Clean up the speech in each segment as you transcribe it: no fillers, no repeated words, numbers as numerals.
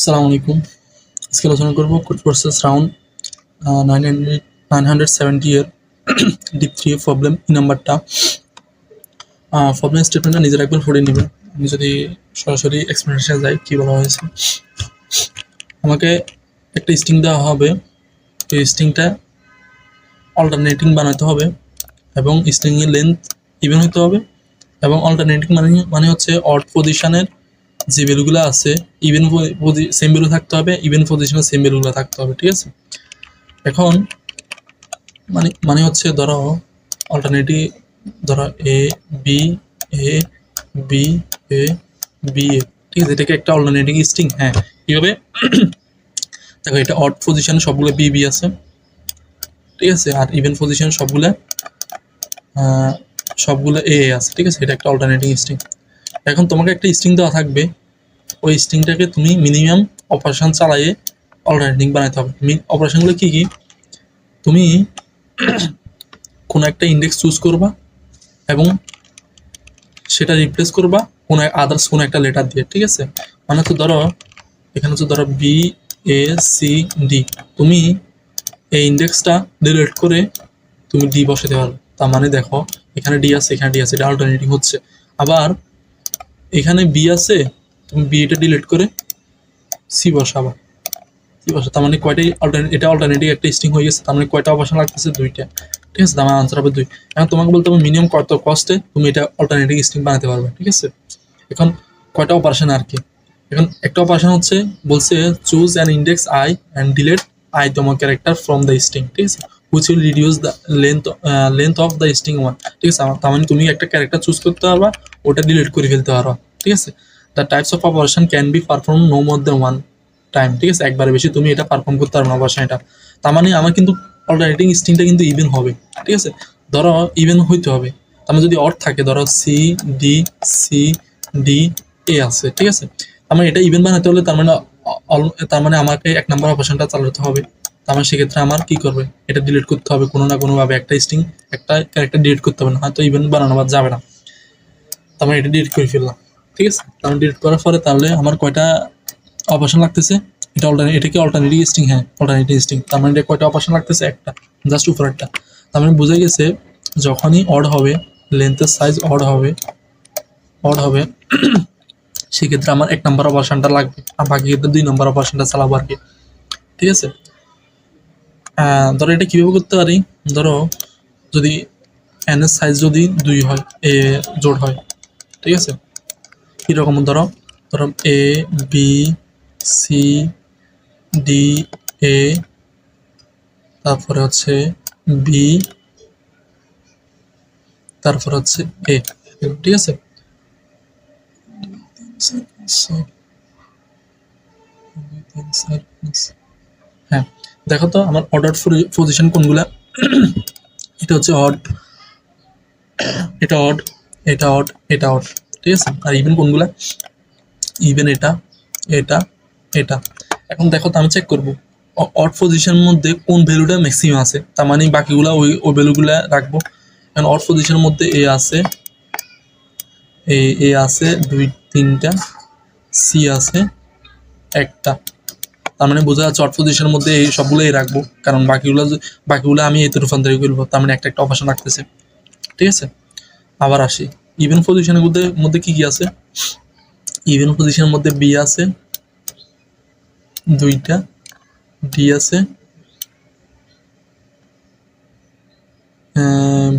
আসসালামু আলাইকুম। আজকে আলোচনা করব কোড প্রসেস রাউন্ড 970 এর ডিপ 3 প্রবলেম ই নাম্বারটা। প্রবলেম স্টেটমেন্টটা নিজে একবার পড়ে নেবেন। আমি যদি সরাসরি এক্সপ্লেনেশনে যাই, কি বলা হয়েছে, আমাকে একটা স্ট্রিং দেওয়া হবে। তো স্ট্রিংটা অল্টারনেটিং বানাতে হবে এবং স্ট্রিংয়ের লেন্থ ইভেন হতে হবে, এবং অল্টারনেটিং মানে হচ্ছে অড পজিশনের যে ভ্যালুগুলো আছে ইভেন সেম ভ্যালু থাকতে হবে, ইভেন পজিশনের সেম ভ্যালুগুলো থাকতে হবে। ঠিক আছে, এখন মানে হচ্ছে ধরো অল্টারনেটিভ, ধরো A B A B A B এ, ঠিক আছে, এটাকে একটা অল্টারনেটিভ স্ট্রিং। হ্যাঁ, কীভাবে দেখো, এটা অড পজিশনে সবগুলো বি বি আছে, ঠিক আছে, আর ইভেন পজিশনে সবগুলো এ আছে, ঠিক আছে, এটা একটা অল্টারনেটিভ স্ট্রিং। এখন তোমাকে একটা স্ট্রিং দেওয়া থাকবে, ওই স্ট্রিংটাকে তুমি মিনিমাম অপারেশন চালাইয়ে অল্টারনেটিভ বানাতে হবে। অপারেশনগুলো কী কী? তুমি কোনো একটা ইন্ডেক্স চুজ করবা এবং সেটা রিপ্লেস করবা কোনো আদার্স কোনো একটা লেটার দিয়ে, ঠিক আছে। মানে তো ধরো এখানে তো ধরো বি এ সি ডি, তুমি এই ইন্ডেক্সটা ডিলিট করে তুমি ডি বসাতে পারো। তার মানে দেখো, এখানে ডি আছে, এখানে ডি আছে, এটা অল্টারনেটিভ হচ্ছে। আবার এখানে বি আছে, তুমি বিটা ডিলিট করে সি বসাবা, সি বসা, তার মানে কয়টাই এটা অল্টারনেটিভ একটা স্ট্রিং হয়ে গেছে। তার মানে কয়টা অপারেশন লাগতেছে? দুইটা, ঠিক আছে। তার মানে আনসার হবে 2। এখন তোমাকে বলতে হবে মিনিমাম কত কস্টে তুমি এটা অল্টারনেটিভ স্ট্রিং বানাতে পারবে, ঠিক আছে। এখন কয়টা অপারেশন আর কি? এখন একটা অপারেশন হচ্ছে, বলছে choose an index I and delete I তম ক্যারেক্টার ফ্রম দ্য স্ট্রিং, ঠিক আছে, which will reduce the length of the string 1, ঠিক আছে। তার মানে তুমি একটা ক্যারেক্টার চুজ করতে পারবা, ওটা ডিলিট করে ফেলতে পারবা, ঠিক আছে। The types of operation can be perform no more than 1 time, ঠিক আছে, একবারে বেশি তুমি এটা পারফর্ম করতে পারবে না অপারেশন এটা। তার মানে আমার কিন্তু অল্টারনেটিং স্ট্রিংটা কিন্তু ইভেন হবে, ঠিক আছে। ধরো ইভেন হইতে হবে, তার মানে যদি অড থাকে, ধরো সি ডি এ আছে, ঠিক আছে, তার মানে এটা ইভেন বানাতে হলে তার মানে আমাকে 1 নম্বর অপারেশনটা চালাতে হবে। তার মানে সেক্ষেত্রে আমার কি করবে, এটা ডিলিট করতে হবে কোনো না কোনোভাবে, একটা স্ট্রিং একটা ক্যারেক্টার ডিলিট করতে হবে, না হয়তো ইভেন বানানো যাবে না। তার মানে এটা ডিলিট করে ফেললাম, ঠিক আছে। তার মানে ডিলিট করার পরে তাহলে আমার কয়টা অপারেশন লাগতেছে? এটা কি অল্টারনেটিভ স্ট্রিং? হ্যাঁ, অল্টারনেটিভ স্ট্রিং। তার মানে এটা কয়টা অপারেশন লাগতেছে? একটা, জাস্ট উপরেরটা। তার মানে বোঝা গেছে যখনই অড হবে, লেন্থের সাইজ অড হবে সেক্ষেত্রে আমার 1 নম্বর অপারেশনটা লাগবে, আর বাকি ক্ষেত্রে 2 নম্বর অপারেশনটা চালাবো আর কি, ঠিক আছে। ধরো এটা কিভাবে করতে পারি, ধরো যদি এন এর সাইজ যদি 2 হয়, এ জোড় হয়, ঠিক আছে, কীরকম, ধরো ধরো এ বি সি ডি এ, তারপরে হচ্ছে বি, তারপরে হচ্ছে এ, ঠিক আছে। হ্যাঁ, দেখো তো আমার অর্ডার পজিশন কোনগুলা। এটা হচ্ছে অড, এটা অড, এটা অড, এটা অড, ঠিক আছে। আর ইভেন কোনগুলা? ইভেন এটা, এটা, এটা। এখন দেখো তো আমি চেক করবো অড পজিশনের মধ্যে কোন ভ্যালুটা ম্যাক্সিমাম আছে, তার মানে বাকিগুলা ওই ভ্যালুগুলা রাখবো। এখন অড পজিশনের মধ্যে এ আছে, এ আছে 2-3টা, সি আছে 1টা। তার মানে বোঝা যাচ্ছে অড পজিশনের মধ্যে এই সবগুলোই রাখবো, কারণ বাকিগুলো আমি এতে রূপান্তরিত করবো। তার মানে একটা একটা অপারেশন রাখতেছে, ঠিক আছে। আবার আসি ইভেন পজিশনের মধ্যে কি কি আছে? ইভেন পজিশনের মধ্যে বি আছে 2টা, ডি আছে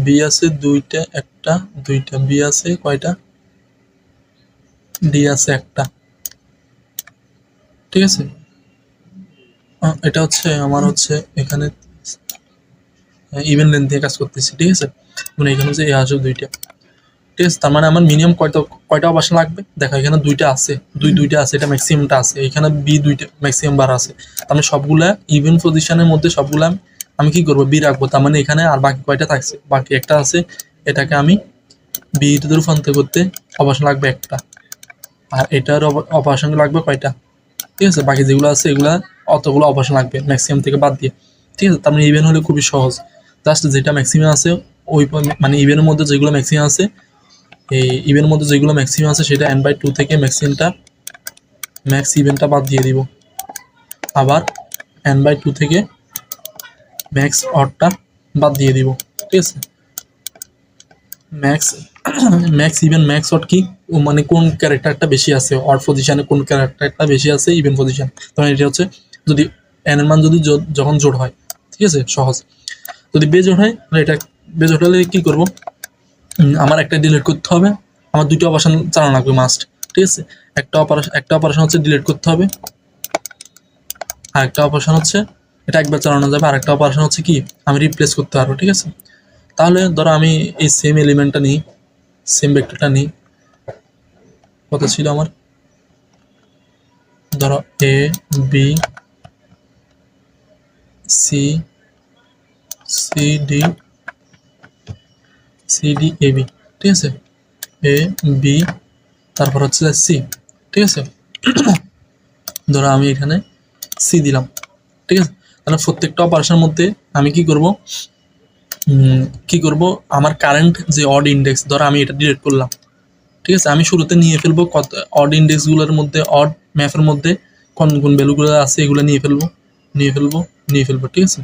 বি আছে 2টা, 1টা, 2টা, বি আছে কয়টা? ডি আছে 1টা, ঠিক আছে। এটা হচ্ছে আমার হচ্ছে এখানে ইভেন লেন্থ দিয়ে কাজ করতেছি, ঠিক আছে। মানে এখানে হচ্ছে এ আসবে 2টা, ঠিক আছে। তার মানে আমার মিনিমাম কয়টা অপারেশন লাগবে? দেখো এখানে 2টা আছে, দুইটা আছে, এটা ম্যাক্সিমামটা আছে, এখানে বি 2টা ম্যাক্সিমাম বার আছে। তার মানে সবগুলা ইভেন পজিশনের মধ্যে সবগুলা আমি কি করবো, বি রাখবো। তার মানে এখানে আর বাকি কয়টা থাকছে? বাকি একটা আছে, এটাকে আমি বিতে রূপান্তর করতে অপারেশন লাগবে 1টা, আর এটার অপারেশন লাগবে কয়টা? ঠিক আছে, বাকি যেগুলো আছে এগুলা অতগুলো অপারেশন লাগবে ম্যাক্সিমাম থেকে বাদ দিয়ে, ঠিক আছে। তার মানে ইভেন হলে খুবই সহজ, জাস্ট যেটা ম্যাক্সিমাম আছে ওই মানে ইভেনের মধ্যে যেগুলো ম্যাক্সিমাম আছে, এই ইভেনের মধ্যে যেগুলো ম্যাক্সিমাম আছে সেটা n/2 থেকে ম্যাক্সিমামটা ম্যাক্স ইভেনটা বাদ দিয়ে দিব, আবার n/2 থেকে ম্যাক্স অডটা বাদ দিয়ে দিব, ঠিক আছে। Max max even max odd কি, মানে কোন ক্যারেক্টারটা বেশি আছে অড পজিশনে, কোন ক্যারেক্টারটা বেশি আছে ইভেন পজিশন। তখন এটা হচ্ছে যদি n এর মান যদি যখন জোড় হয়, ঠিক আছে, সহজ। যদি বেজোড় হয় তাহলে এটা বেজোড় হলে কি করব, আমার একটা ডিলিট করতে হবে, আমার দুটো অপারেশন চালানো লাগবে মাস্ট, ঠিক আছে। একটা অপারেশন হচ্ছে ডিলিট করতে হবে, আর একটা অপারেশন হচ্ছে এটা একবার চালানো যাবে, আর একটা অপারেশন হচ্ছে কি আমি রিপ্লেস করতে পারবো, ঠিক আছে। তাহলে ধরো আমি এই সেম এলিমেন্টটা নিই, সেম ভেক্টরটা নিই, কত ছিল আমার, ধরো A B C C D A B, ঠিক আছে, এ বি তারপর হচ্ছে সি, ঠিক আছে। ধরো আমি এখানে সি দিলাম, ঠিক আছে। তাহলে প্রত্যেকটা অপারেশনের মধ্যে আমি কি করব, আমার কারেন্ট যে অড ইন্ডেক্স, ধরো আমি এটা ডিলিট করলাম, ঠিক আছে। আমি শুরুতে নিয়ে ফেলবো কত অড ইন্ডেক্সগুলোর মধ্যে, অড ম্যাপের মধ্যে কোন কোন ভ্যালুগুলো আছে এগুলো নিয়ে ফেলবো, ঠিক আছে।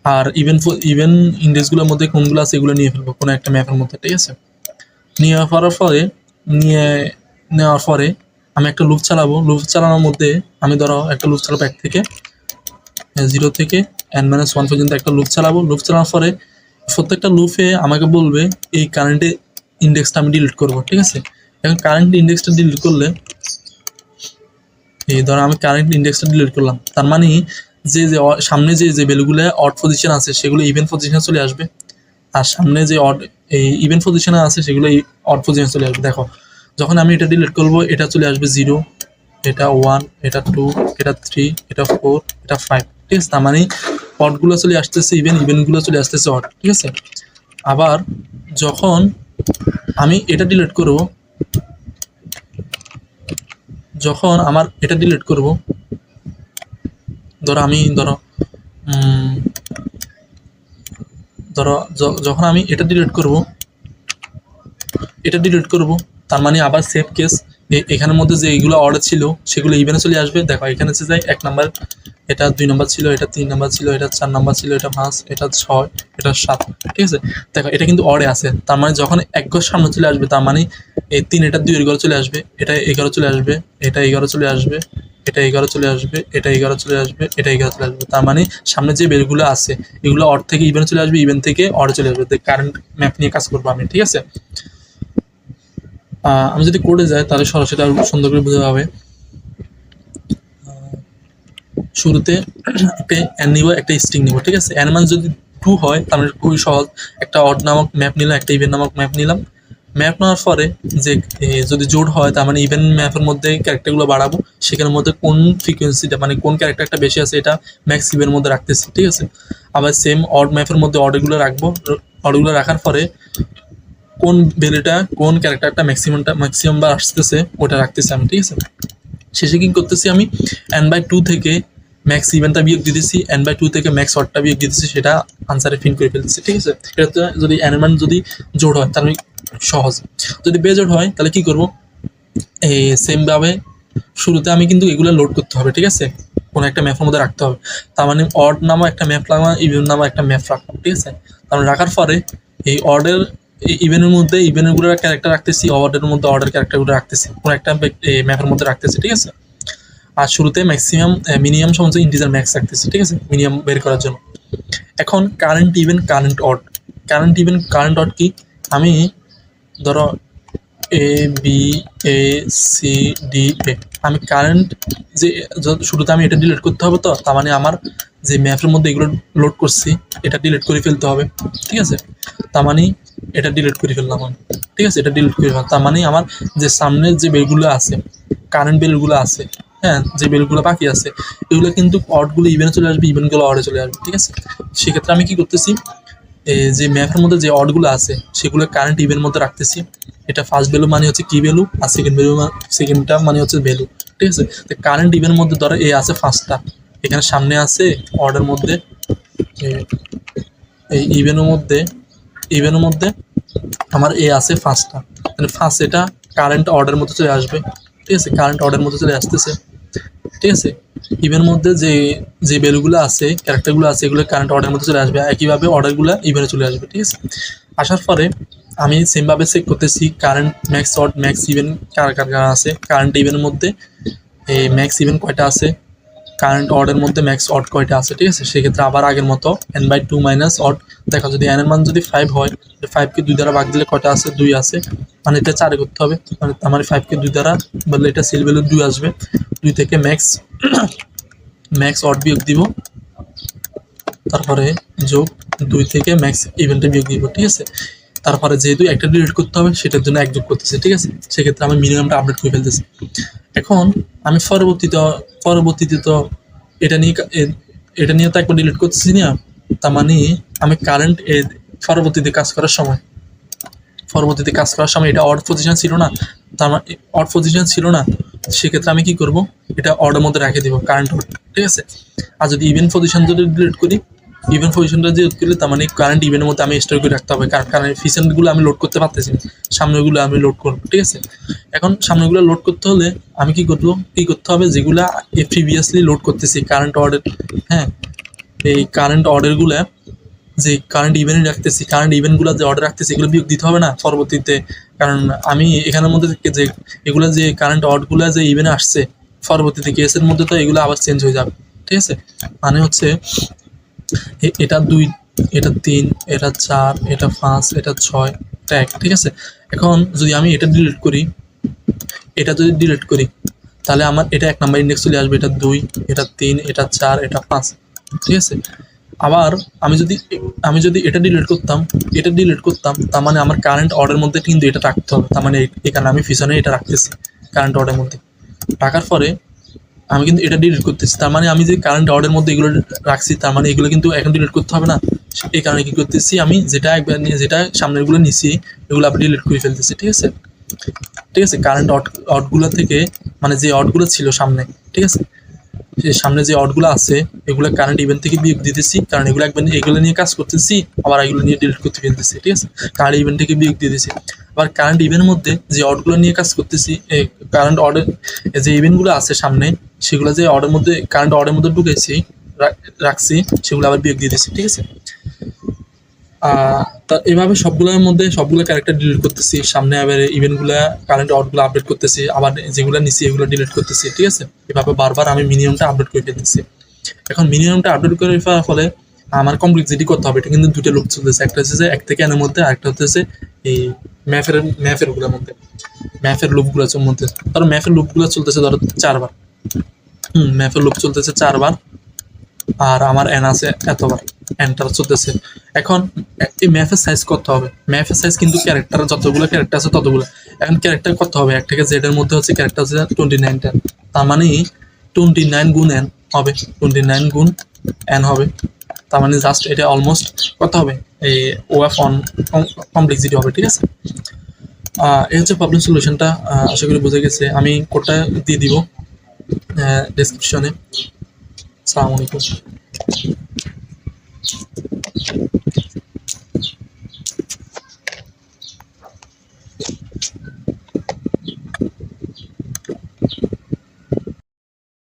আর ইভেন ইন্ডেক্সগুলোর মধ্যে কোনগুলো আছে এগুলো নিয়ে ফেলবো কোনো একটা ম্যাপের মধ্যে, ঠিক আছে। নেওয়ার পরে আমি একটা লুপ চালাবো, লুপ চালানোর মধ্যে আমি ধরো একটা লুপ চালাবো 1 থেকে 0 থেকে n-1 পর্যন্ত একটা লুপ চালাবো। লুপ চালানোর পরে প্রত্যেকটা লুপে আমাকে বলবে এই কারেন্টের ইন্ডেক্সটা আমি ডিলিট করব, ঠিক আছে। এখন কারেন্ট ইন্ডেক্সটা ডিলিট করলে, এই ধরো আমি কারেন্ট ইন্ডেক্সটা ডিলিট করলাম, তার মানে যে সামনে যে ভ্যালুগুলো অড পজিশন আছে সেগুলো ইভেন পজিশনে চলে আসবে, আর সামনে যে এই ইভেন পজিশনে আছে সেগুলো অড পজিশনে চলে আসবে। দেখো যখন আমি এটা ডিলিট করব এটা চলে আসবে 0, এটা 1, এটা 2, এটা 3, এটা 4, এটা 5, ঠিক আছে। তার মানে অডগুলো চলে আসতেছে ইভেনগুলো চলে আসতেছে অড, ঠিক আছে। আবার যখন আমি এটা ডিলিট করব, যখন আমার এটা ডিলিট করব, যখন আমি এটা ডিলিট করব, তার মানে আবার সেভ কেস, এখানের মধ্যে যে এইগুলো অর্ডার ছিল সেগুলো ইভেনে চলে আসবে। দেখো এখানে হচ্ছে যায় 1 নাম্বার, এটা 2 নাম্বার ছিল, এটা 3 নাম্বার ছিল, এটা 4 নাম্বার ছিল, এটা 5, এটা 6, এটা 7, ঠিক আছে। দেখো এটা কিন্তু অর্ডে আছে, তার মানে যখন এক ঘর সামনে চলে আসবে তার মানে এই 3 এটা 2 এর ঘরে চলে আসবে, এটা 11 চলে আসবে, এটা 11 চলে আসবে, এটা 11 চলে আসবে, এটা 11 চলে আসবে, এটা 11 চলে আসবে। তার মানে সামনে যে বেলগুলো আছে এগুলো অড থেকে ইভেন চলে আসবে, ইভেন থেকে অডে চলে আসবে। কারেন্ট ম্যাপ নিয়ে কাজ করবো আমি, ঠিক আছে। আমি যদি কোডে যাই তাহলে সরাসরি আরো সুন্দর করে বোঝা যাবে। শুরুতে একটা n নিব, একটা স্ট্রিং নিব, ঠিক আছে। n মান যদি 2 হয় তাহলে খুবই সহজ, একটা অড নামক ম্যাপ নিলাম, একটা ইভেন নামক ম্যাপ নিলাম। ম্যাপ নেওয়ার পরে যে যদি জোড হয় তার মানে ইভেন ম্যাপের মধ্যে ক্যারেক্টারগুলো বাড়াবো, সেখানের মধ্যে কোন ফ্রিকোয়েন্সিটা মানে কোন ক্যারেক্টারটা বেশি আছে এটা ম্যাক্স ইভেনের মধ্যে রাখতেছি, ঠিক আছে। আবার সেম অড ম্যাপের মধ্যে অডগুলো রাখবো, অডগুলো রাখার পরে কোন ভ্যালুটা কোন ক্যারেক্টারটা ম্যাক্সিমাম বার আসতেছে ওটা রাখতেছি আমি, ঠিক আছে। শেষে কি করতেছি আমি n/2 থেকে ম্যাক্স ইভেন্টটা বিয়োগ দিতেছি, n/2 থেকে ম্যাক্স অডটা বিয়োগ দিতেছি, সেটা আনসারে প্রিন্ট করে ফেলতেছি, ঠিক আছে। এটা যদি n এর মান যদি জোড় হয় তাহলে সহজ, যদি বেজোড় হয় তাহলে কি করব, এই সেমভাবে শুরুতে আমি কিন্তু এগুলো লোড করতে হবে, ঠিক আছে, কোনো একটা ম্যাপের মধ্যে রাখতে হবে। তার মানে অড নামও একটা ম্যাপ রাখলাম, ইভেন নামও একটা ম্যাপ রাখলাম, ঠিক আছে। তাহলে রাখার পরে এই অর্ডের ইভেনের মধ্যে ইভেনগুলোর ক্যারেক্টার রাখতেছি, অর্ডারের মধ্যে অর্ডার ক্যারেক্টারগুলো রাখতেছি, কোনো একটা ম্যাপের মধ্যে রাখতেছি, ঠিক আছে। আর শুরুতে মিনিমাম সমস্ত ইন্টিজার ম্যাক্স রাখতেছি, ঠিক আছে, মিনিমাম বের করার জন্য। এখন কারেন্ট কারেন্ট অড কি, আমি ধরো A B A C D A, আমি কারেন্ট যে শুরুতে আমি এটা ডিলিট করতে হবে, তো তার মানে আমার যে ম্যাপের মধ্যে এগুলো লোড করছি এটা ডিলিট করে ফেলতে হবে, ঠিক আছে। তার মানে এটা ডিলিট করে ফেললাম আমি, ঠিক আছে, এটা ডিলিট করে ফেললাম। তার মানে আমার যে সামনের যে বেলগুলো আছে, কারেন্ট বেলগুলো আছে, হ্যাঁ, যে বেলগুলো বাকি আছে এগুলো কিন্তু অডগুলো ইভেনে চলে আসবে, ইভেনগুলো অডে চলে আসবে, ঠিক আছে। সেক্ষেত্রে আমি কি করতেছি, যে ম্যাপের মধ্যে যে অডগুলো আছে সেগুলো কারেন্ট ইভেন মধ্যে রাখতেছি। এটা ফার্স্ট ভ্যালু মানে হচ্ছে কি ভ্যালু, আর সেকেন্ডটা মানে হচ্ছে ভ্যালু, ঠিক আছে। তো কারেন্ট ইভেনের মধ্যে ধরো এ আছে 5টা, এখানে সামনে আছে অর্ডের মধ্যে, এই ইভেনের মধ্যে আমার এ আছে 5টা, মানে ফার্স্ট এটা কারেন্ট অর্ডারের মধ্যে চলে আসবে, ঠিক আছে, কারেন্ট অর্ডারের মধ্যে চলে আসতেছে। ঠিক আছে, ইভেনের মধ্যে যে যে ভ্যালুগুলো আছে, ক্যারেক্টারগুলো আছে, এগুলো কারেন্ট অর্ডারের মধ্যে চলে আসবে, একইভাবে অর্ডারগুলো ইভেনে চলে আসবে। ঠিক আছে, আসার পরে আমি সেমভাবে চেক করতেছি current max odd max even কার কার কার আছে, কারেন্ট ইভেনের মধ্যে এই ম্যাক্স ইভেন কয়টা আছে, কারেন্ট অডের মধ্যে ম্যাক্স অড কয়টা আছে। ঠিক আছে, সেক্ষেত্রে আবার আগের মতো n/2 মাইনাস অড দেখো, যদি n এর মান যদি 5 হয়, 5কে 2 দ্বারা ভাগ দিলে কয়টা আছে, 2 আছে, মানে এটা 4 করতে হবে, মানে আমার 5কে 2 দ্বারা বললে এটা সেল ভ্যালু 2 আসবে। 2 থেকে ম্যাক্স ম্যাক্স অড বিয়োগ দিব, তারপরে যোগ 2 থেকে ম্যাক্স ইভেন্টে বিয়োগ দিব। ঠিক আছে, তারপরে যেহেতু একটা ডিলিট করতে হবে সেটার জন্য 1 যোগ করতেছে। ঠিক আছে, সেক্ষেত্রে আমি মিনিমামটা আপডেট করে ফেলতেছি। এখন আমি পরবর্তীতে তো এটা নিয়ে তো একবার ডিলিট করতেছি না, তার মানে আমি কারেন্ট পরবর্তীতে কাজ করার সময় এটা অড পজিশন ছিল না, তার মানে অড পজিশন ছিল না, সেক্ষেত্রে আমি কি করব, এটা অর্ডের মধ্যে রেখে দিব কারেন্ট অড। ঠিক আছে, আর যদি ইভেন পজিশন যদি ডিলিট করি, ইভেন পজিশনটা ডিলিট করলে তার মানে কারেন্ট ইভেনের মধ্যে আমি স্টোর করে রাখতে হবে, কারণ ফিসেন্টগুলো আমি লোড করতে পারতেছি না, সামনেগুলো আমি লোড করবো। ঠিক আছে, এখন সামনেগুলো লোড করতে হলে আমি কি করতে হবে, যেগুলা প্রিভিয়াসলি লোড করতেছি কারেন্ট অর্ডার, হ্যাঁ, এই কারেন্ট অর্ডারগুলো যে কারেন্ট ইভেন্ট রাখতেছি, কারেন্ট ইভেন্টগুলো যে অর্ডার রাখতেছি, এগুলো বিয়োগ দিতে হবে না পরবর্তীতে, কারণ আমি এখানের মধ্যে যে এগুলো যে কারেন্ট অর্ডগুলো যে ইভেন্টে আসছে, পরবর্তীতে কেসের মধ্যে তো এগুলো আবার চেঞ্জ হয়ে যাবে। ঠিক আছে, মানে হচ্ছে এটা 2, এটা 3, এটা 4, এটা 5, এটা 6, এটা 1। ঠিক আছে, এখন যদি আমি এটা ডিলিট করি, তাহলে আমার এটা 1 নাম্বার ইন্ডেক্স চলে আসবে, এটা 2, এটা 3, এটা 4, এটা 5। ঠিক আছে, আবার আমি যদি এটা ডিলিট করতাম, তার মানে আমার কারেন্ট অর্ডারের মধ্যে কিন্তু এটা রাখতে হবে, তার মানে এখানে আমি পিছনে এটা রাখতেছি কারেন্ট অর্ডারের মধ্যে, রাখার পরে আমি কিন্তু এটা ডিলিট করতেছি, তার মানে আমি যে কারেন্ট অর্ডারের মধ্যে এগুলো রাখছি, তার মানে এগুলো কিন্তু এখন ডিলিট করতে হবে না। এই কারণে কি করতেছি, আমি যেটা সামনেরগুলো নিছি এগুলো আবার ডিলিট করে ফেলতেছি। ঠিক আছে, কারেন্ট অডগুলো থেকে, মানে যে অডগুলো ছিল সামনে, ঠিক আছে, সামনে যে অডগুলো আছে এগুলো কারেন্ট ইভেন্ট থেকে বিয়োগ দিতেছি, কারণ এগুলো নিয়ে কাজ করতেছি, আবার এগুলো নিয়ে ডিলিট করতে ফেলতেছি। ঠিক আছে, কারেন্ট ইভেন্ট থেকে বিয়োগ দিয়ে দিতেছি। আবার কারেন্ট ইভেন্টের মধ্যে যে অডগুলো নিয়ে কাজ করতেছি, কারেন্ট অর্ডার যে ইভেন্টগুলো আছে সামনে, সেগুলো যে কারেন্ট অর্ডের মধ্যে ঢুকেছি রাখছি, সেগুলো আবার বিয়োগ দিয়ে দিচ্ছি। ঠিক আছে, তা এভাবে সবগুলো ক্যারেক্টার ডিলিট করতেছি, সামনে আবার ইভেন্টগুলো কারেন্ট আউটগুলো আপডেট করতেছি, আবার যেগুলো নিচ্ছি এগুলো ডিলিট করতেছি। ঠিক আছে, এভাবে বারবার আমি মিনিমামটা আপডেট করে ফেলতেছি। এখন মিনিমামটা আপডেট করে ফেলার ফলে আমার কমপ্লেক্সিটি করতে হবে, এটা কিন্তু দুটো লুপ চলতেছে, একটা হচ্ছে 1 থেকে n এর মধ্যে, আরেকটা হচ্ছে এই ম্যাপের মধ্যে, ম্যাপের লুপগুলোর মধ্যে। ধরো ম্যাপের লুপগুলো চলতেছে ধরো 4 বার, ম্যাপের লুপ চলতেছে 4 বার, আর আমার এন আছে এতবার, এন্টার চলতেছে। এখন এই ম্যাপের সাইজ করতে হবে, ম্যাপের সাইজ কিন্তু ক্যারেক্টার যতগুলো ক্যারেক্টার আছে ততগুলো, এখন ক্যারেক্টার করতে হবে 1 থেকে জেড এর মধ্যে হচ্ছে ক্যারেক্টার হচ্ছে 29টা, তার মানে 29 গুণ n হবে, 29 গুণ n হবে, তার মানে জাস্ট এটা অলমোস্ট কত হবে, এই ওএফ অন কমপ্লেক্সিটি হবে। ঠিক আছে, এই হচ্ছে প্রবলেম সলিউশনটা, আশা করি বুঝে গেছে। আমি কোডটা দিয়ে দিব ডেসক্রিপশনে। আসসালামু আলাইকুম।